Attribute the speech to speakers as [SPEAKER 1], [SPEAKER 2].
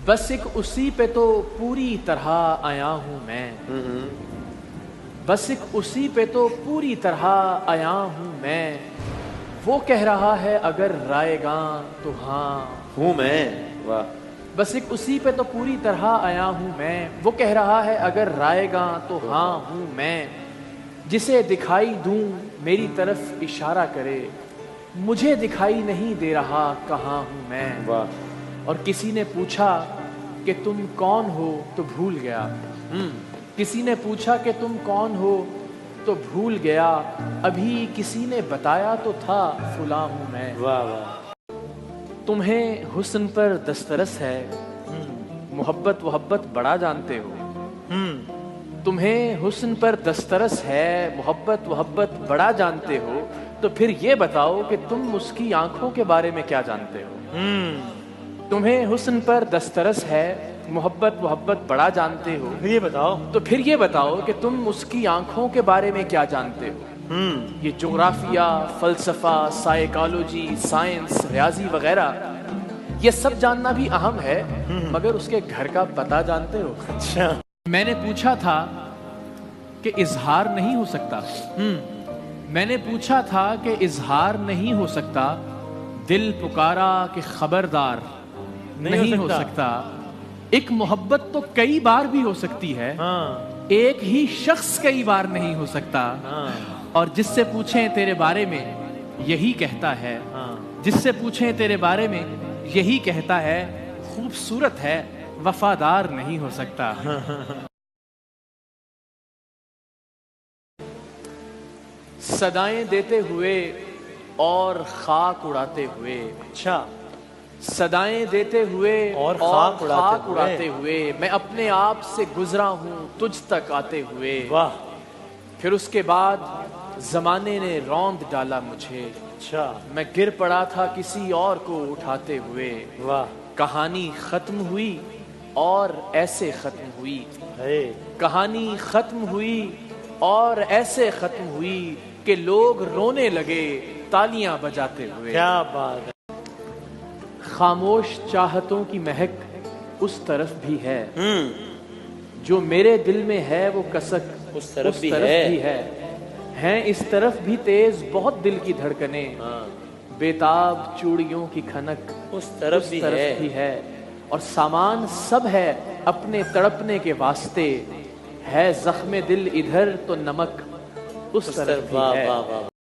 [SPEAKER 1] بس ایک اسی پہ تو پوری طرح آیا ہوں میں، بس ایک اسی پہ تو پوری طرح آیا ہوں میں، وہ کہہ رہا ہے اگر رائے گاں تو ہاں
[SPEAKER 2] ہوں میں۔ واہ،
[SPEAKER 1] بس ایک اسی پہ تو پوری طرح آیا ہوں میں، وہ کہہ رہا ہے اگر رائے گاں تو ہاں ہوں میں، جسے دکھائی دوں میری طرف اشارہ کرے، مجھے دکھائی نہیں دے رہا کہاں ہوں میں،
[SPEAKER 2] واہ،
[SPEAKER 1] اور کسی نے پوچھا کہ تم کون ہو تو بھول گیا، کسی نے پوچھا کہ تم کون ہو تو بھول گیا، ابھی کسی نے بتایا تو تھا فلاں ہوں میں،
[SPEAKER 2] واہ واہ،
[SPEAKER 1] تمہیں حسن پر دسترس ہے، محبت وحبت بڑا جانتے ہو، تمہیں حسن پر دسترس ہے، محبت وحبت بڑا جانتے ہو، تو پھر یہ بتاؤ کہ تم اس کی آنکھوں کے بارے میں کیا جانتے ہو، تمہیں حسن پر دسترس ہے، محبت وحبت بڑا جانتے ہو،
[SPEAKER 2] یہ بتاؤ
[SPEAKER 1] تو پھر یہ بتاؤ کہ تم اس کی آنکھوں کے بارے میں کیا جانتے ہو۔ یہ جغرافیہ، فلسفہ، سائیکالوجی، سائنس، ریاضی وغیرہ یہ سب جاننا بھی اہم ہے، مگر اس کے گھر کا پتہ جانتے ہو؟
[SPEAKER 2] اچھا،
[SPEAKER 1] میں نے پوچھا تھا کہ اظہار نہیں ہو سکتا، میں نے پوچھا تھا کہ اظہار نہیں ہو سکتا، دل پکارا کہ خبردار نہیں ہو سکتا، ایک محبت تو کئی بار بھی ہو سکتی ہے، ایک ہی شخص کئی بار نہیں ہو سکتا، اور جس سے پوچھیں تیرے بارے میں یہی کہتا ہے، جس سے پوچھیں تیرے بارے میں یہی کہتا ہے، خوبصورت ہے وفادار نہیں ہو سکتا۔ صدائیں دیتے ہوئے اور خاک اڑاتے ہوئے،
[SPEAKER 2] اچھا،
[SPEAKER 1] صدائیں دیتے ہوئے
[SPEAKER 2] اور خاک
[SPEAKER 1] اڑاتے ہوئے، میں اپنے آپ سے گزرا ہوں تجھ تک آتے ہوئے،
[SPEAKER 2] واہ،
[SPEAKER 1] پھر اس کے بعد زمانے نے روند ڈالا مجھے،
[SPEAKER 2] اچھا،
[SPEAKER 1] میں گر پڑا تھا کسی اور کو اٹھاتے ہوئے،
[SPEAKER 2] واہ،
[SPEAKER 1] کہانی ختم ہوئی اور ایسے ختم ہوئی،
[SPEAKER 2] ہے،
[SPEAKER 1] کہانی ختم ہوئی اور ایسے ختم ہوئی کہ لوگ رونے لگے تالیاں بجاتے ہوئے،
[SPEAKER 2] کیا بات ہے،
[SPEAKER 1] خاموش چاہتوں کی مہک اس طرف بھی ہے، جو میرے دل میں ہے وہ کسک
[SPEAKER 2] اس طرف بھی
[SPEAKER 1] ہے، ہیں اس طرف بھی تیز بہت دل کی دھڑکنیں، بیتاب چوڑیوں کی کھنک
[SPEAKER 2] اس طرف
[SPEAKER 1] بھی ہے، اور سامان سب ہے اپنے تڑپنے کے واسطے، ہے زخم دل ادھر تو نمک اس طرف بھی ہے۔